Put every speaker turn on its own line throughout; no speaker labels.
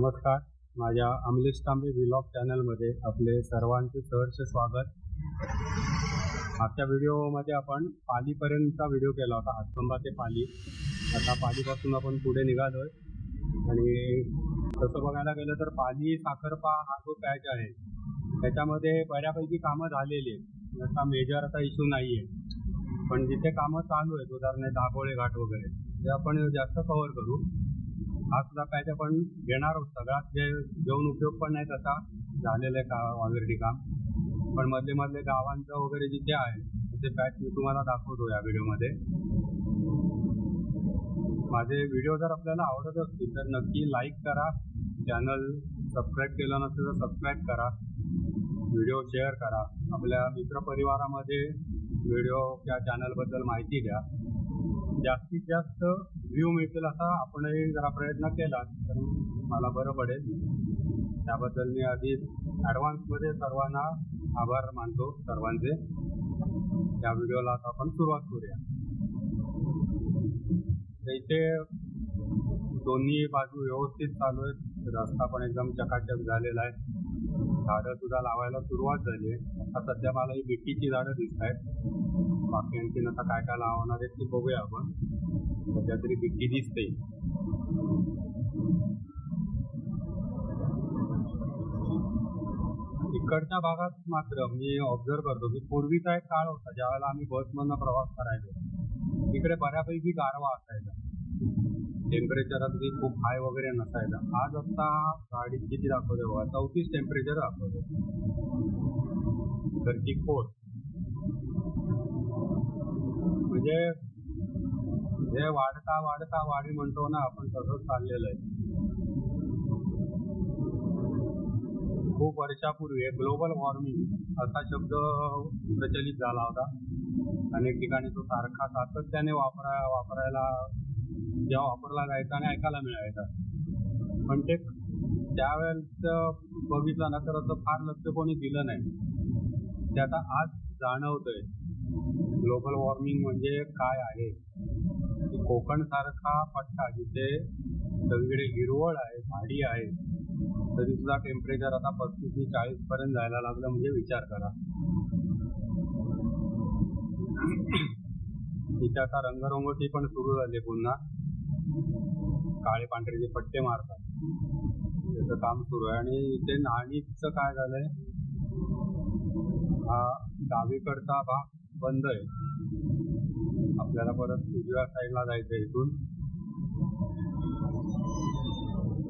नमस्कार, माझ्या अमलेश तांबे व्लॉग चॅनलमध्ये आपले सर्वांचे सहर्ष स्वागत. मागच्या व्हिडिओमध्ये आपण पालीपर्यंतचा व्हिडिओ केला होता, हातखंबा ते पाली. आता पालीपासून आपण पुढे निघालोय आणि तसं बघायला गेलं तर पाली साखरपा हा जो पॅच आहे त्याच्यामध्ये बऱ्यापैकी कामं झालेली आहेत. असा मेजर आता इश्यू नाही आहे, पण जिथे कामं चालू आहेत उदाहरणार्थ दाभोळे घाट वगैरे ते आपण जास्त कव्हर करू. हा सुद्धा पॅच आपण घेणार आहोत. सगळ्यात घेऊन उपयोग पण नाही तसा झालेलं आहे का ऑलरेडी काम, पण मधले गावांचं वगैरे जिथे आहे तिथे पॅच मी तुम्हाला दाखवतो या व्हिडिओमध्ये. माझे व्हिडिओ जर आपल्याला आवडत असतील तर नक्की लाईक करा, चॅनल सबस्क्राईब केलं नसेल तर सबस्क्राईब करा, व्हिडिओ शेअर करा, आपल्या मित्रपरिवारामध्ये व्हिडिओ त्या चॅनलबद्दल माहिती द्या. जास्तीत जास्त व्ह्यू मिळतील असा आपणही जरा प्रयत्न केला तर मला बरं पडेल. त्याबद्दल मी आधी ॲडव्हान्समध्ये सर्वांना आभार मानतो सर्वांचे. त्या व्हिडिओला आता आपण सुरुवात करूया. इथे दोन्ही बाजू व्यवस्थित चालू आहेत, रस्ता पण एकदम चकाचक झालेला आहे, झाडं सुद्धा लावायला सुरुवात झाली आहे. आता सध्या मला ही बिट्टीची झाडं दिसत आहेत, बाकी आणखीन आता काय काय लावणार आहेत ते बघूया आपण. सध्या तरी बिट्टी दिसते. इकडच्या भागात मात्र मी ऑब्झर्व करतो की पूर्वीचा एक काळ होता ज्यावेळेला आम्ही बसमधनं प्रवास करायचो, तिकडे बऱ्यापैकी गारवा असायचा, टेम्परेचर अगदी खूप हाय वगैरे नसायचं. आज आता गाडी किती दाखवते बघा, 34 टेम्परेचर दाखवते, तर ती 4. म्हणजे हे वाढता वाढी म्हणतो ना आपण, तसंच चाललेलं आहे. खूप वर्षापूर्वी ग्लोबल वॉर्मिंग असा शब्द प्रचलित झाला होता. अनेक ठिकाणी तो सारखा सातत्याने वापरायला जेव्हा वापरला जायचा आणि ऐकायला मिळायचा, पण ते त्यावेळेस बघितलं ना तर असं फार लक्ष कोणी दिलं नाही. ते आता आज जाणवतंय ग्लोबल वॉर्मिंग म्हणजे काय आहे. कोकण सारखा पट्टा जिथे सगळीकडे हिरवळ आहे, झाडी आहे, तरी सुद्धा टेम्परेचर आता 35 ते 40 पर्यंत जायला लागलं म्हणजे विचार करा. इथे आता रंगरंगोटी पण सुरू झाली पुन्हा, काळे पांढरे जे पट्टे मारतात त्याचं काम सुरू आहे. आणि इथे नाणीचं काय झालंय, हा डावीकडचा भाग बंद आहे, आपल्याला परत उजव्या साईडला जायचं इथून.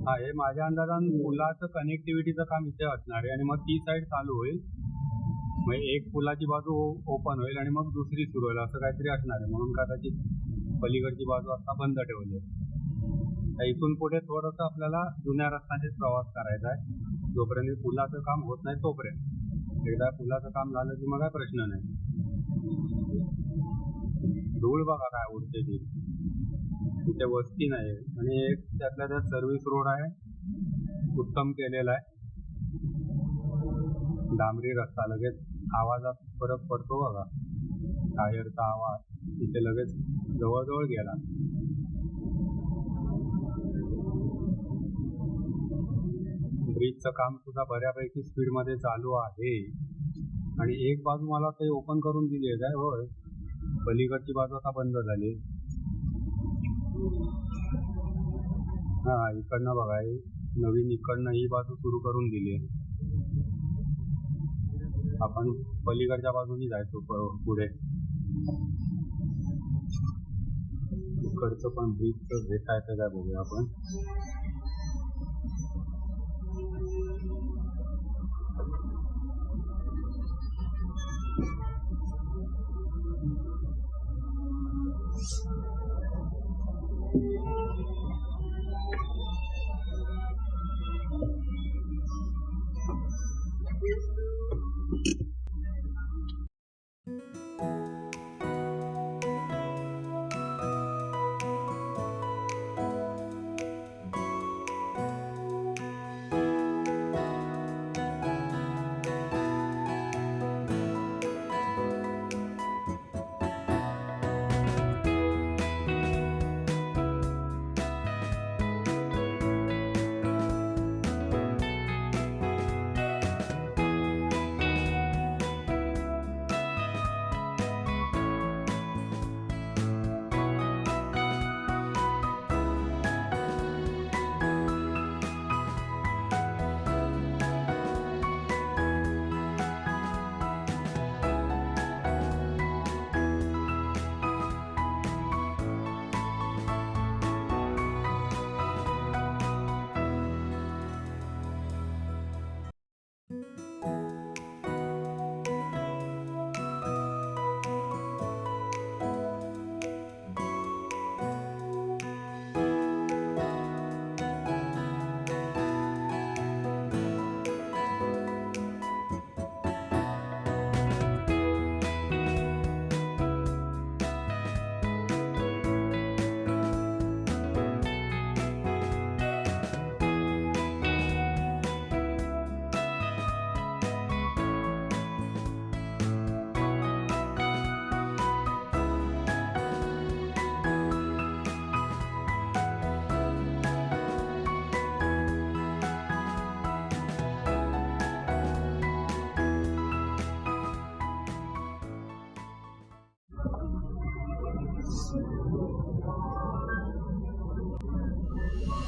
हा, हे माझ्या अंदाजानं पुलाचं कनेक्टिव्हिटीचं काम इथे असणार आहे आणि मग ती साईड चालू होईल. मग एक पुलाची बाजू ओपन होईल आणि मग दुसरी सुरू होईल, असं काहीतरी असणार आहे. म्हणून कदाचित पलीकडची बाजू आता बंद ठेवली आहे. इथून पुढे थोडंसं आपल्याला जुन्या रस्त्यानेच प्रवास करायचा आहे, जोपर्यंत पुलाचं काम होत नाही तोपर्यंत. एकदा पुलाचं काम झालं की मग काय प्रश्न नाही. धूळ बघा काय उडते ती, तिथे वस्ती नाही आणि एक त्यातल्या त्यात सर्व्हिस रोड आहे, उत्तम केलेला आहे, डांबरी रस्ता. लगेच आवाजात फरक पडतो बघा, टायरचा आवाज तिथे लगेच जवळजवळ गेला. ब्रिजचं काम सुद्धा बऱ्यापैकी स्पीडमध्ये चालू आहे आणि एक बाजू मला ते ओपन करून दिली आहे काय, होय, पलीकडची बाजू आता बंद झाली. हा, इकडनं बघा, नवीन इकडनं ही बाजू सुरू करून दिली आहे. आपण पलीकडच्या बाजूनी जायचो पुढे. इकडचं पण ब्रिजचं घेता येतं काय बघूया आपण.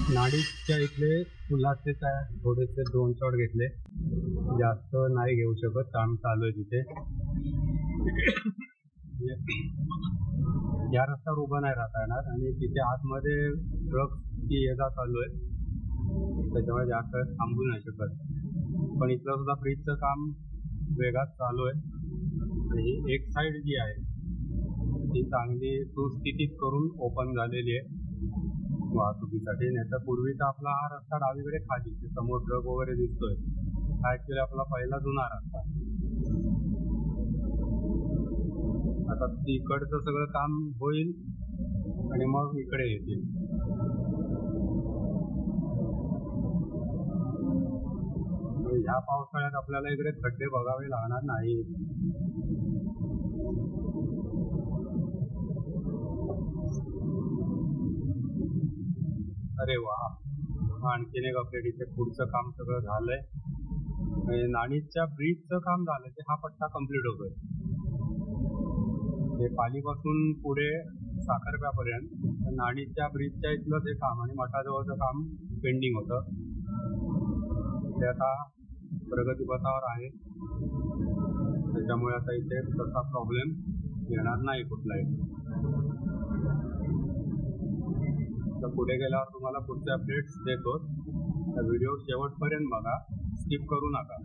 नाडीच्या इथले फुलाचे थोडेसे 2 शॉट घेतले, जास्त नाही घेऊ शकत, काम चालू आहे तिथे. या रस्त्यावर उभं नाही राहता येणार आणि तिथे आतमध्ये ट्रकची ये जा चालू आहे, त्याच्यामुळे जास्त थांबू नाही शकत. पण इथलं सुद्धा ब्रिजचं काम वेगात चालू आहे आणि एक साईड जी आहे ती चांगली सुस्थितीत करून ओपन झालेली आहे वाहतुकीसाठी. नाही तर पूर्वीचा आपला हा रस्ता डावीकडे खाली समोर ट्रक वगैरे दिसतोय, हा ऍक्च्युली आपला पहिला जुना रस्ता. आता तिकडचं सगळं काम होईल आणि मग इकडे येतील. ह्या पावसाळ्यात आपल्याला इकडे खड्डे बघावे लागणार नाही. अरे वा, आणखीन एक अपडेट. इथे पुढचं काम सगळं झालंय. नाणीच्या ब्रिजचं काम झालं ते हा पट्टा कम्प्लीट होतोय. हे पालीपासून पुढे साखरप्यापर्यंत नाणीच्या ब्रिजच्या इथलं ते काम आणि मठाजवळचं काम पेंडिंग होतं, ते आता प्रगतीपथावर आहे. त्याच्यामुळे आता इथे तसा प्रॉब्लेम येणार नाही कुठलाही. तर पुढे गेल्यावर तुम्हाला पुढचे अपडेट्स देतो. व्हिडिओ शेवटपर्यंत बघा, स्किप करू नका.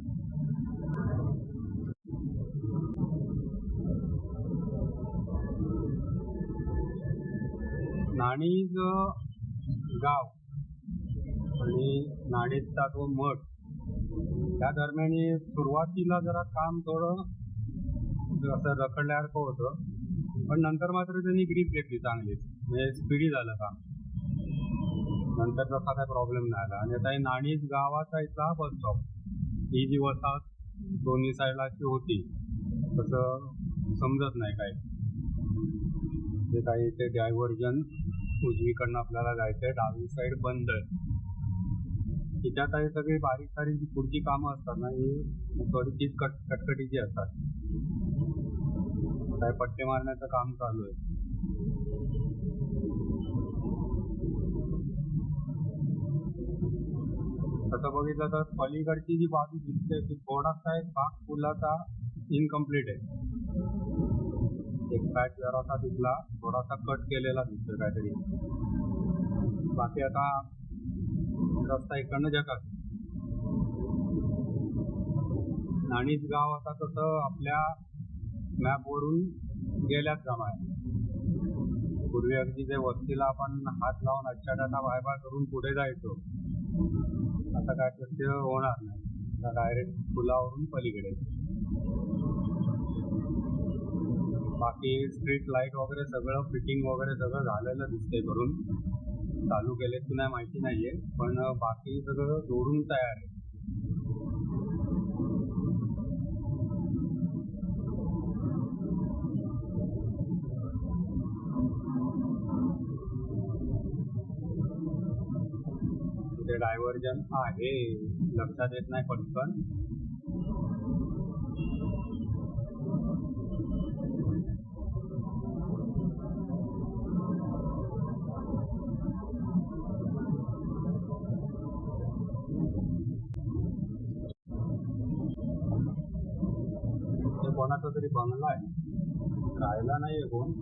नाणीज गाव आणि नाणीजचा तो मठ त्या दरम्यान सुरुवातीला जरा काम थोडं असं रखडल्यासारखं होतं, पण नंतर मात्र त्यांनी ग्रीप घेतली चांगली, म्हणजे स्पीडी झालं काम. नंतर तसा काही प्रॉब्लेम नाही आला. आणि आता नाणीज गावाचा इथला बस स्टॉप, ही जी वसाहत दोन्ही साईडला अशी होती तसं समजत नाही काय. ते काही ते डायव्हर्जन उजवीकडनं आपल्याला जायचं आहे, डावी साईड बंद आहे. तिच्यात आहे सगळी बारीक सारीक जी पुढची कामं असतात ना, ही थोडीशीच कटकटीची असतात. काय पट्टे मारण्याचं काम चालू आहे. तसं बघितलं तर पलीकडची जी बाजू दिसते ती थोडासा एक भाग पुलाचा इनकम्प्लीट आहे. एक पॅच जरासा तिथला थोडासा कट केलेला दिसतोय काहीतरी. बाकी आता रस्ता इकडनं जगात. नाणीज गाव आता तसं आपल्या मॅपवरून गेल्याच जमा आहे. पूर्वी अगदी जे वस्तीला आपण हात लावून अच्छाटाटा बाय बाय करून पुढे जायचो, आता काय तसे होणार नाही. आता डायरेक्ट पुलावरून पलीकडे. बाकी स्ट्रीट लाईट वगैरे सगळं फिटिंग वगैरे सगळं झालेलं दिसतंय करून. चालू केले की नाही माहिती नाहीये, पण बाकी सगळं जोडून तयार आहे. ते डायव्हर्जन आहे, लक्षात येत नाही पटकन. कोणाचा तरी बंगला आहे, राहायला नाहीये कोण,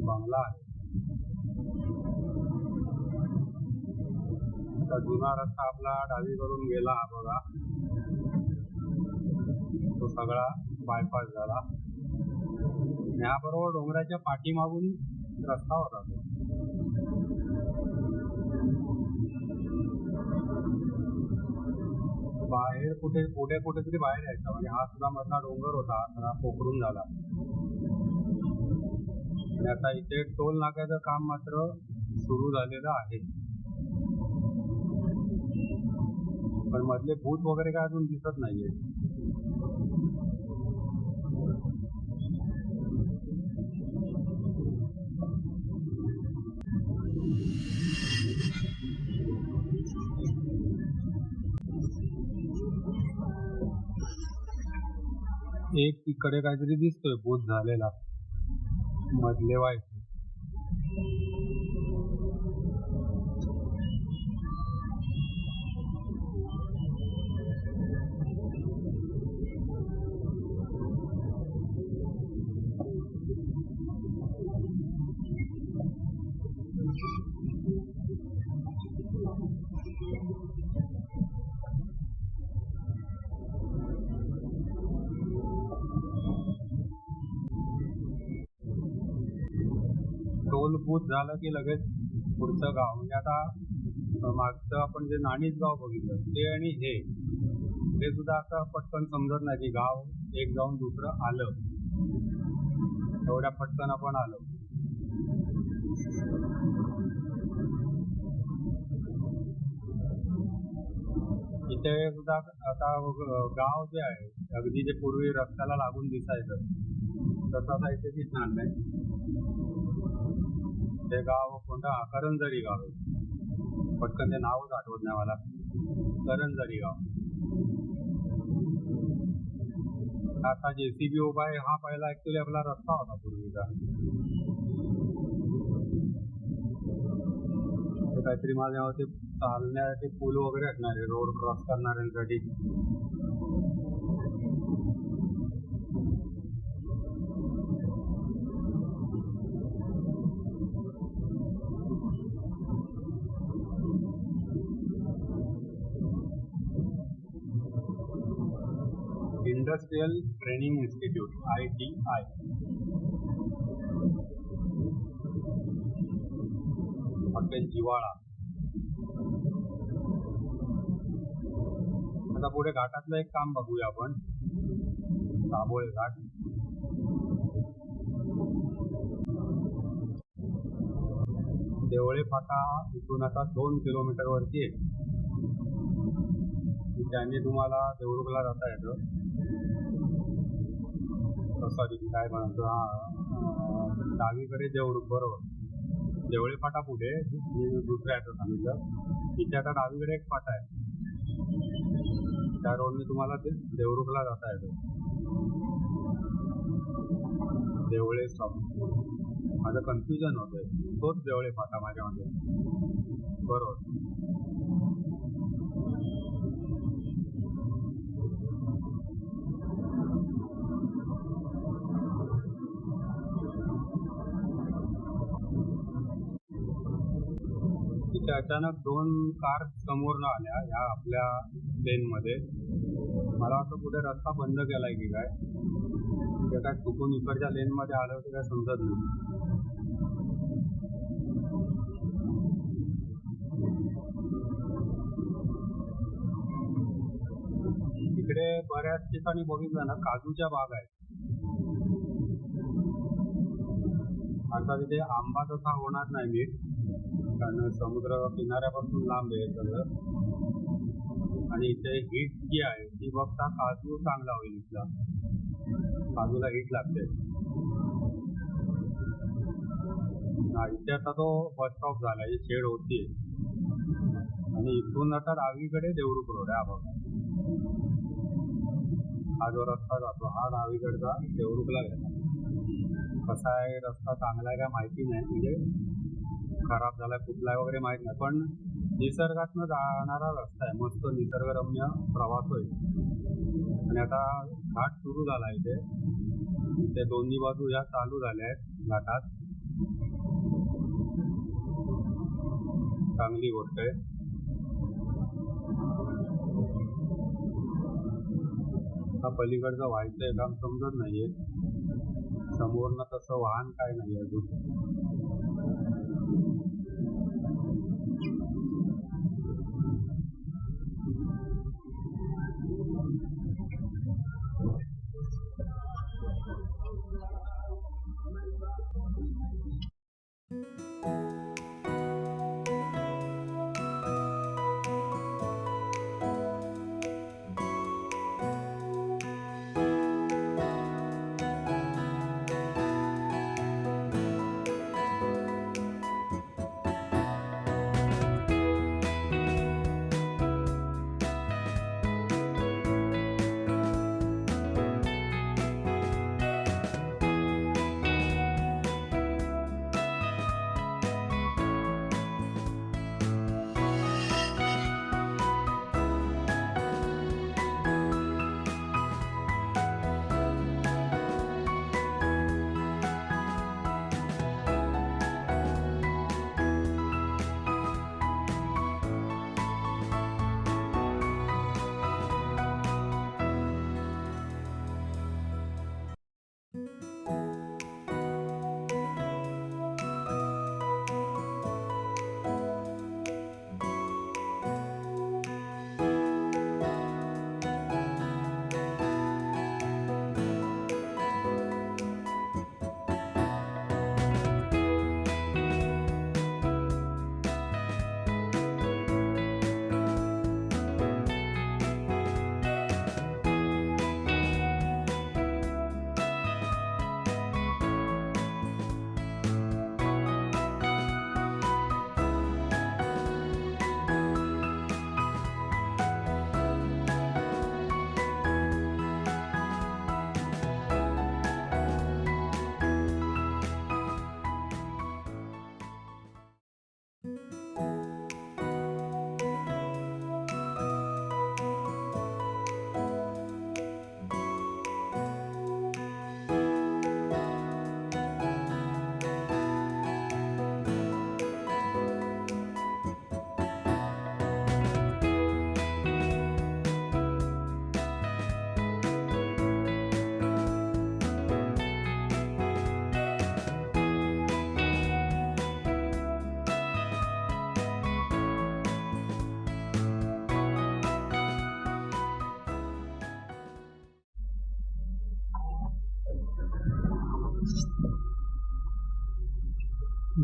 बंगला आहे. जुना रस्ता आपला डावीकडून गेला बघा, सगळा बायपास झाला. याबरोबर डोंगराच्या पाठीमागून रस्ता होता तो. बाहेर कुठे कुठेतरी बाहेर यायचा, म्हणजे हा सुद्धा मधला डोंगर होता, हा सगळा पोखरून झाला. आणि आता इथे टोल नाक्याचं काम मात्र सुरू झालेलं आहे, पण मधले भूत वगैरे काय अजून दिसत नाहीये. एक इकडे काहीतरी दिसतोय भूत झालेला मधले वाईट. टोल बूथ झालं की लगेच पुढचं गाव, म्हणजे आता मागचं आपण जे नाणीच गाव बघितलं ते आणि हे सुद्धा असं पटकन समजत नाही की गाव एक जाऊन दुसरं आलं, एवढ्या पटकन आपण आलो. इथे सुद्धा आता गाव जे आहे अगदी जे पूर्वी रस्त्याला लागून दिसायचं तसं आता इथे दिसणार नाही. ते गाव कोणतं, करंजरी गाव आहे, पटकन ते नावच आठवत नाही मला. करंजरी गाव. आता JCB उभा आहे, हा पहिला ऍक्च्युली आपला रस्ता होता पूर्वीचा. काहीतरी माझ्या मते चालण्यासाठी पूल वगैरे असणार आहे रोड क्रॉस करणाऱ्यांसाठी. Industrial training institute ITI. Hotel जिवाळा. आता पुढे घाटातलं एक काम बघूया आपण, दाभोळे घाट. देवळे फाटा इथून आता 2 किलोमीटर वरती आहे. त्याने तुम्हाला देवरुखला जाता येतं. सॉरी काय म्हणतो, डावीकडे देवरुख, बरोबर. देवळे फाटा पुढे, मी दुसऱ्या ॲटो सांगितलं. इथे आता डावीकडे एक फाटा आहे, त्या रोडने तुम्हाला ते देवरुखला जाता येतं. देवळे स्टॉप, माझं कन्फ्युजन होतंय, तोच देवळे फाटा माझ्यामध्ये, बरोबर. तिथे अचानक 2 कार समोरनं आल्या ह्या आपल्या लेनमध्ये. मला वाटतं कुठे रस्ता बंद केलाय की काय, ते काय चुकून इकडच्या लेनमध्ये आलं होतं काय समजत नाही. इकडे बऱ्याच ठिकाणी बघितलं ना काजूच्या बाग आहेत. आता तिथे आंबा तसा होणार नाही नीट, कारण समुद्र किनाऱ्यापासून लांब आहे सगळं. आणि इथे हीट जी आहे ती बघता काजू चांगला होईल. इथला काजूला हीट लागते. इथे आता तो बस स्टॉप झाला, ही शेड होती, आणि इथून आता डावीकडे देवरुख रोड आहे. बघा हा जो रस्ता जातो हा डावीकडचा देवरुखला गेला. कसा आहे रस्ता, चांगला आहे का माहिती नाही, म्हणजे खराब झाला कुठला आहे वगैरे माहित नाही, पण निसर्गातनं जाणारा रस्ता आहे, मस्त निसर्गरम्य प्रवास होईल. आणि आता घाट सुरू झाला इथे, ते दोन्ही बाजू ह्या चालू झाल्या आहेत घाटात, चांगली गोष्ट आहे. आता पलीकडचं व्हायचंय काम समजत नाहीये, समोरनं तसं वाहन काय नाही अजून.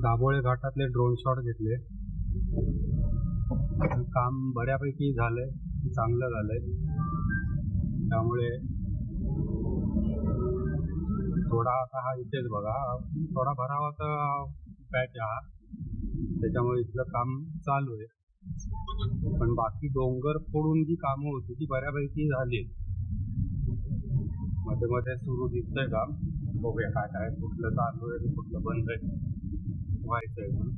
दाभोळे घाटातले ड्रोन शॉट घेतले. काम बऱ्यापैकी झालंय, चांगलं झालंय. त्यामुळे थोडा आता हा इथेच बघा, थोडा भरावाचा पॅच हा, त्याच्यामुळे इथलं काम चालू आहे. पण बाकी डोंगर फोडून जी कामं होती ती बऱ्यापैकी झाली. मध्ये मध्ये सुरू दिसतंय काम, बघूया काय काय कुठलं चालू आहे कुठलं बंद आहे, व्हायचंय पण.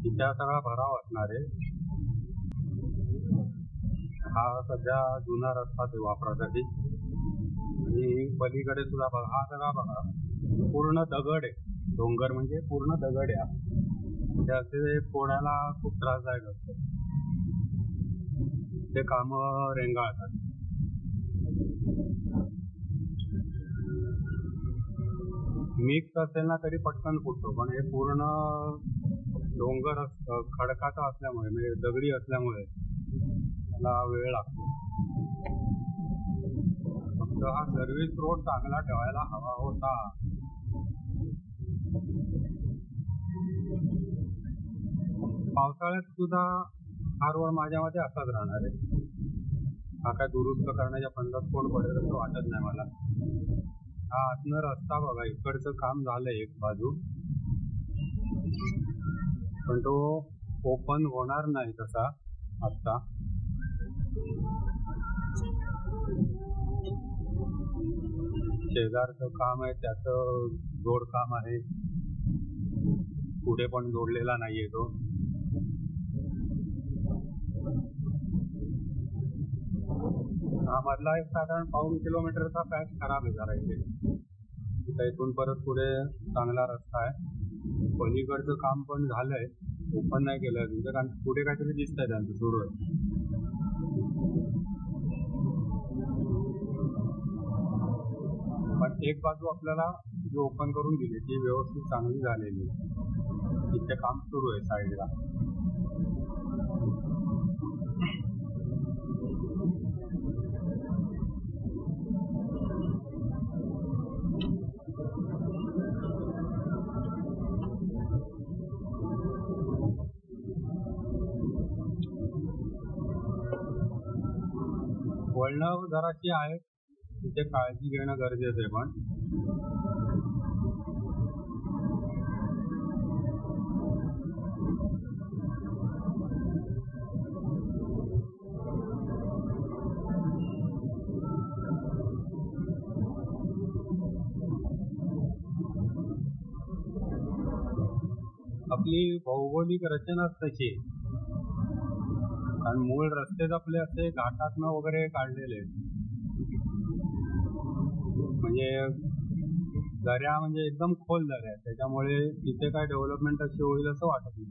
तिथे सगळा भराव असणार आहे. हा सध्या जुना रस्ता ते वापरासाठी. आणि पलीकडे सुद्धा बघा, हा सगळा बघा पूर्ण दगड आहे. डोंगर म्हणजे पूर्ण दगड आहे. त्याचे फोडायला खूप त्रासदायक असतं. ते काम रेंगाळतात. मिक्स असेल ना तरी पटकन फुटतो, पण हे पूर्ण डोंगर खडकाचा असल्यामुळे म्हणजे दगडी असल्यामुळे त्याला वेळ लागतो. फक्त हा सर्व्हिस रोड चांगला ठेवायला हवा होता. पावसाळ्यात सुद्धा हा रोड माझ्या मते असाच राहणार आहे. हा काय दुरुस्त करण्याच्या फंदात कोण पडेल असं वाटत नाही मला. हा आतनं रस्ता बघा, इकडचं काम झालंय एक बाजू, पण तो ओपन होणार नाही तसा आत्ता. शेजारचं काम आहे, त्याचं जोडकाम आहे, पुढे पण जोडलेला नाहीये तो. हा मधला एक साधारण पाऊण किलोमीटरचा पॅच खराब आहे जरा इथे. इथून परत पुढे चांगला रस्ता आहे. पलीकडचं काम पण झालंय, ओपन नाही केलं अजून तर, कारण पुढे काहीतरी दिसतंय त्यांचं सुरू आहे. पण एक बाजू आपल्याला जी ओपन करून दिली ती व्यवस्थित चांगली झालेली, तिथे काम सुरू आहे साईडला. वळणं जराशी आहे, तिथे काळजी घेणं गरजेचं आहे. पण आपली भौगोलिक रचनाच तशी आहे. कारण मूळ रस्तेच आपले असे घाटातनं वगैरे काढलेले आहेत. म्हणजे दऱ्या म्हणजे एकदम खोल दऱ्या आहेत, त्याच्यामुळे तिथे काय डेव्हलपमेंट अशी होईल असं वाटत नाही.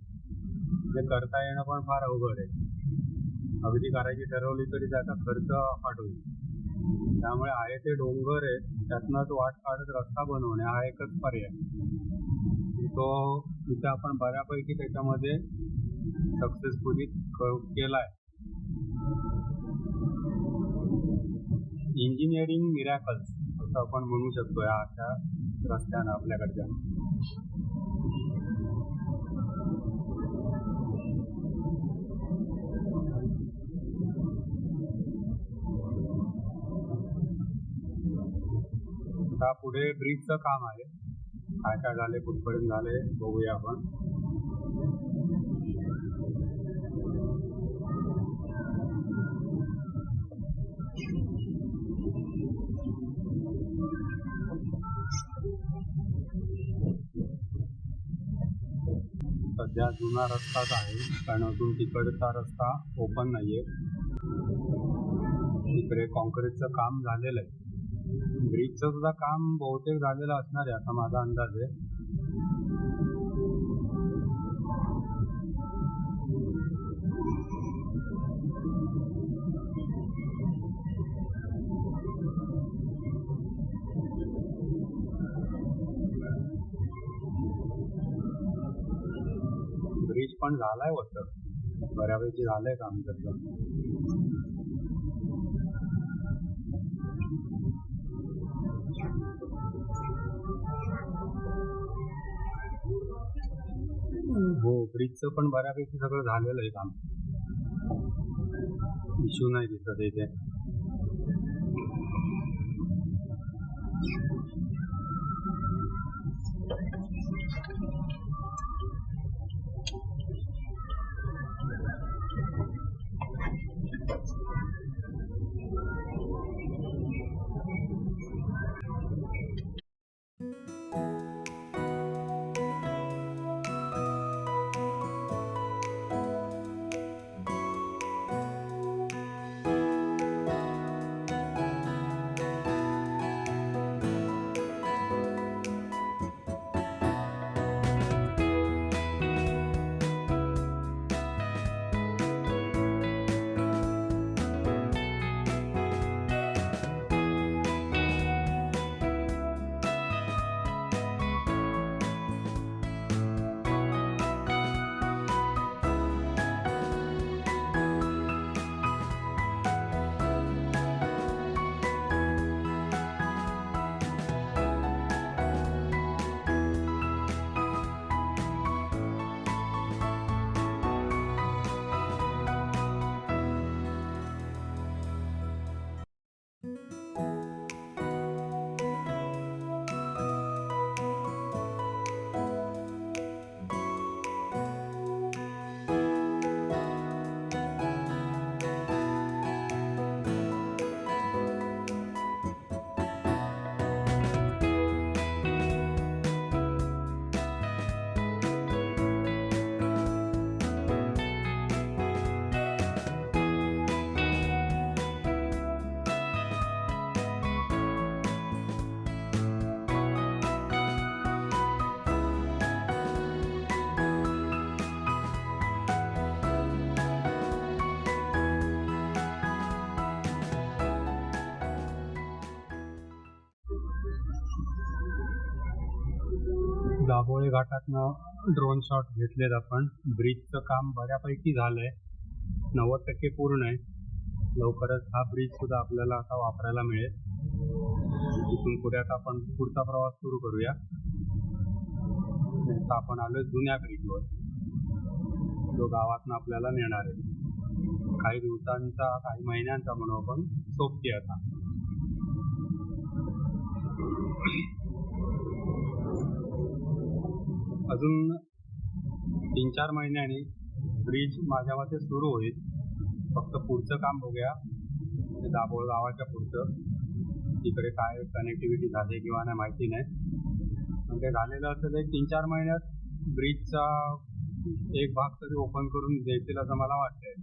ते करता येणं पण फार अवघड आहे. अगदी करायची ठरवली तरी त्याचा खर्च अफाट होईल. त्यामुळे आहे ते डोंगर आहे त्यातनंच वाट काढत रस्ता बनवणे हा एकच पर्याय. तो इथे आपण बऱ्यापैकी त्याच्यामध्ये सक्सेसफुली केलाय. इंजिनिअरिंग मिरॅकल्स असं आपण म्हणू शकतो या अशा रस्त्यानं आपल्याकडच्या. आता पुढे ब्रिजचं काम आहे, काय काय झाले कुठपर्यंत झाले बघूया आपण. सध्या जुना रस्ताच आहे, कारण अजून तिकडचा रस्ता ओपन नाहीये. इकडे कॉन्क्रीटचं काम झालेलं आहे. ब्रिजचं सुद्धा काम बहुतेक झालेलं असणार आहे असा माझा अंदाज आहे. ब्रिज पण झालाय वाटतं, बऱ्यापैकी झालंय काम त्याचं. हो, ब्रिजचं पण बऱ्यापैकी सगळं झालेलं आहे काम, इश्यू नाही दिसत इथे. दाभोळे घाटातनं ड्रोन शॉट घेतलेत आपण. ब्रिजचं काम बऱ्यापैकी झालंय, 90% पूर्ण आहे. लवकरच हा ब्रिज सुद्धा आपल्याला आता वापरायला मिळेल. इथून पुढे आता आपण पुढचा प्रवास सुरू करूया. आता आपण आलोय जुन्या ब्रिजवर, जो गावातनं आपल्याला नेणार आहे. काही दिवसांचा, काही महिन्यांचा म्हणून आपण सोबती आता. अजून 3-4 महिन्यांनी ब्रिज माझ्या मते सुरू होईल. फक्त पुढचं काम बघूया, दाभोळ गावाच्या पुढचं. तिकडे काय कनेक्टिव्हिटी झाली किंवा नाही माहिती नाही, पण ते झालेलं असेल एक 3-4 महिन्यात ब्रिजचा एक भाग तरी ओपन करून देतील असं मला वाटतंय.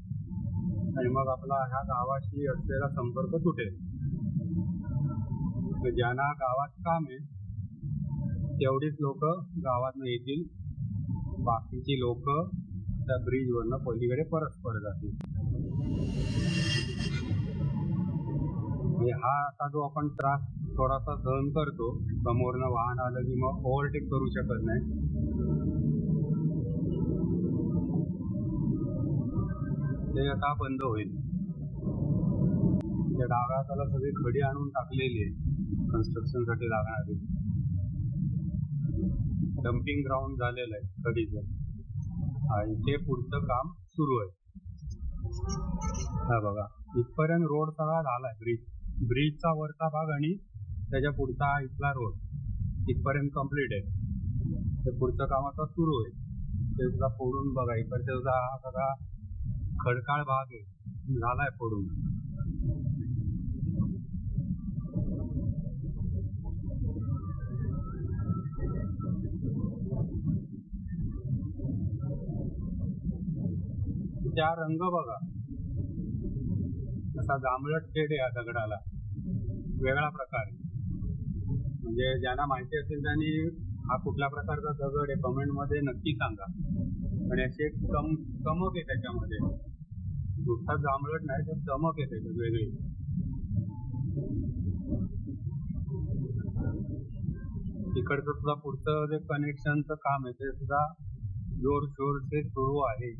आणि मग आपला ह्या गावाशी असलेला संपर्क तुटेल. ज्यांना गावात काम आहे तेवढीच लोक गावातनं येतील, बाकीची लोक त्या ब्रिजवरनं पलीकडे परस्पर जातील. हा आता जो आपण त्रास थोडासा सहन करतो, समोरनं वाहन आलं की मग ओव्हरटेक करू शकत नाही, ते आता बंद होईल. त्या डाव्या हाताला सगळी खडी आणून टाकलेली आहे कन्स्ट्रक्शनसाठी लागणारी. डम्पिंग ग्राउंड झालेलं आहे खडीचं, आणि ते पुढचं काम सुरू आहे. हा बघा, इथपर्यंत रोड सगळा झालाय. ब्रिजचा वरचा भाग आणि त्याच्या पुढचा हा इथला रोड इथपर्यंत कम्प्लीट आहे. ते पुढचं काम आता सुरू आहे. ते सुद्धा फोडून बघा, इकडचा सुद्धा हा सगळा खडकाळ भाग आहे, झालाय फोडून. त्या रंग बघा, असा जांभळट शेड आहे या दगडाला, वेगळा प्रकार. म्हणजे ज्यांना माहिती असेल त्यांनी हा कुठल्या प्रकारचा दगड आहे कमेंटमध्ये नक्की सांगा. आणि अशी एक चमक आहे त्याच्यामध्ये, नुसता जांभळट नाही तर चमक आहे त्याची वेगळी. इकडचं सुद्धा पुढचं जे कनेक्शनचं काम आहे ते सुद्धा जोरशोर से सुरू आहे.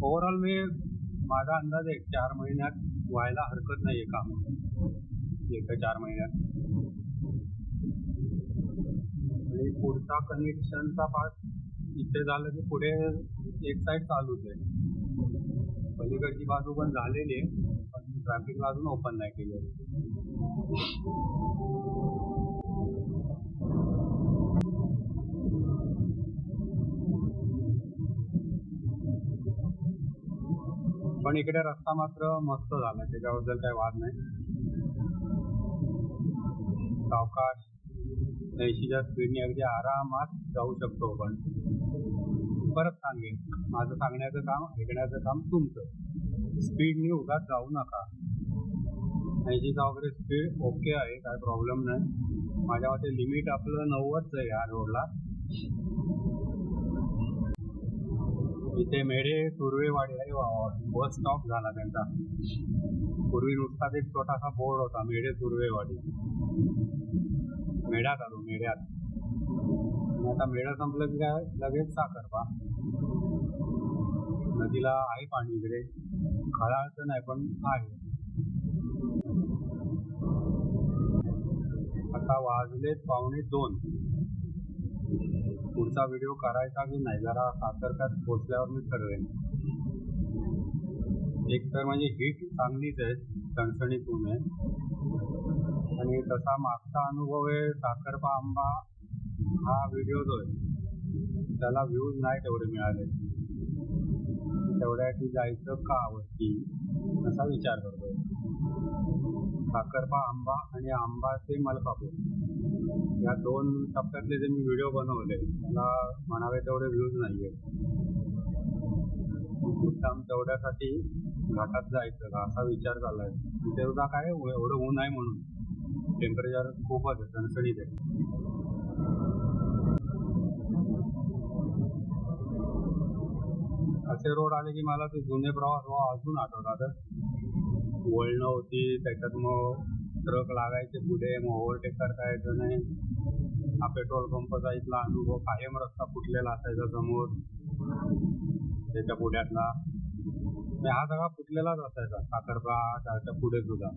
ओव्हरऑल माझा अंदाज आहे 4 महिन्यात व्हायला हरकत नाहीये काम, 1-4 महिन्यात. आणि पुढचा कनेक्शनचा पार्ट इथे झालं की पुढे एक साईड चालूच आहे. पलीकडची बाजू पण झालेली आहे, पण ट्रॅफिकला अजून ओपन नाही केली. पण इकडे रस्ता मात्र मस्त झाला, त्याच्याबद्दल काही वाद नाही. सावकाश 80च्या स्पीडने अगदी आरामात जाऊ शकतो. पण परत सांगेन, माझं सांगण्याचं काम, ऐकण्याचं काम तुमचं. स्पीडने उगाच जाऊ नका. 80चा वगैरे स्पीड ओके आहे, काय प्रॉब्लेम नाही. माझ्या मते लिमिट आपलं 90च आहे या रोडला. इथे मेढे सुर्वेवाडी आहे, बस स्टॉप झाला त्यांचा. पूर्वी नुसताच एक छोटासा बोर्ड होता, मेढे सुर्वेवाडी. मेढ्यात आलो, मेढ्यात. आता मेढा संपलं की काय लगेच साखरपा. नदीला आहे पाणी इकडे, खळाळचं नाही पण आहे. आता वाजलेत 1:45. पुढचा व्हिडिओ करायचा की नाही जरा साखरप्यात पोचल्यावर मी ठरवेन. एक तर म्हणजे हीट चांगलीच आहे, सणसणीतून आहे. आणि तसा मागचा अनुभव आहे साखरपा आंबा हा व्हिडिओ जो आहे त्याला व्ह्यूज नाही तेवढे मिळाले. तेवढ्यासाठी जायचं का वरती असा विचार करतोय. साखरपा आंबा आणि आंबा ते मलकापूर या 2 टप्प्यातले जे मी व्हिडिओ बनवले त्याला म्हणावे तेवढे व्ह्यूज नाही आहेत. मुद्दाम तेवढ्यासाठी घाटात जायचं का असा विचार चाललाय. तिथे सुद्धा काय एवढं ऊन आहे म्हणून टेम्परेचर खूपच आहे, सणसणीत आहे. असे रोड आले की मला ते जुने प्रवास अजून आठवतात. वळणं होती, त्याच्यात मग ट्रक लागायचे पुढे, मग ओव्हरटेक करता यायचं नाही. हा पेट्रोल पंपचा इथला अनुभव, कायम रस्ता फुटलेला असायचा समोर त्याच्या पुढ्यातला. हा सगळा फुटलेलाच असायचा साखरपाच्या पुढे सुद्धा.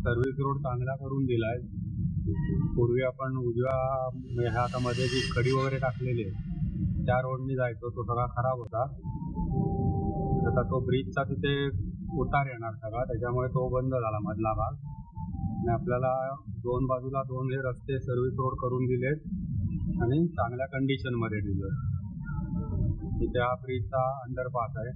सर्व्हिस रोड चांगला करून दिलाय. पूर्वी आपण उजव्या हातामध्ये जी खडी वगैरे टाकलेली आहे त्या रोडनी जायचो, तो सगळा खराब होता. आता तो ब्रिजचा तिथे उतार येणार सगळा, त्याच्यामुळे तो बंद झाला मधला भाग. आणि आपल्याला दोन बाजूला दोन हे रस्ते सर्व्हिस रोड करून दिलेत आणि चांगल्या कंडिशन मध्ये दिले. तिथे हा ब्रिजचा अंडरपास आहे.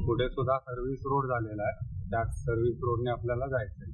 पुढे सुद्धा सर्व्हिस रोड झालेला आहे, त्या सर्व्हिस रोडने आपल्याला जायचंय.